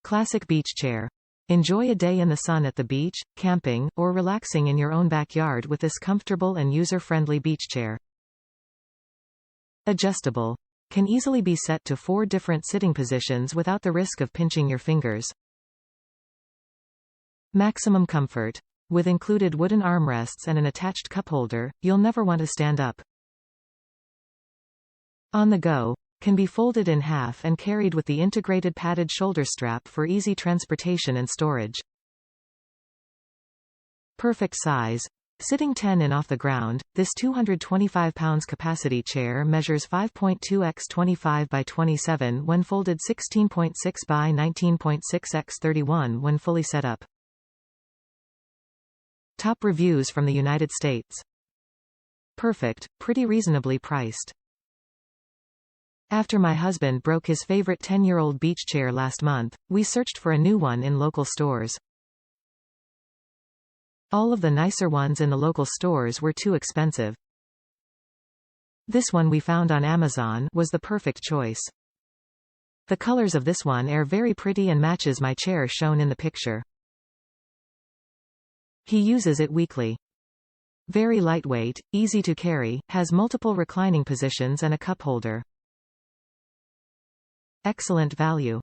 Classic beach chair. Enjoy a day in the sun at the beach, camping, or relaxing in your own backyard with this comfortable and user-friendly beach chair. Adjustable. Can easily be set to 4 different sitting positions without the risk of pinching your fingers. Maximum comfort. With included wooden armrests and an attached cup holder, you'll never want to stand up. On the go. Can be folded in half and carried with the integrated padded shoulder strap for easy transportation and storage. Perfect size. Sitting 10 in off the ground, this 225 pounds capacity chair measures 5.2 x 25 by 27 when folded, 16.6 by 19.6 x 31 when fully set up. Top reviews from the United States. Perfect, pretty reasonably priced. After my husband broke his favorite 10-year-old beach chair last month, we searched for a new one in local stores. All of the nicer ones in the local stores were too expensive. This one we found on Amazon was the perfect choice. The colors of this one are very pretty and matches my chair shown in the picture. He uses it weekly. Very lightweight, easy to carry, has multiple reclining positions and a cup holder. Excellent value.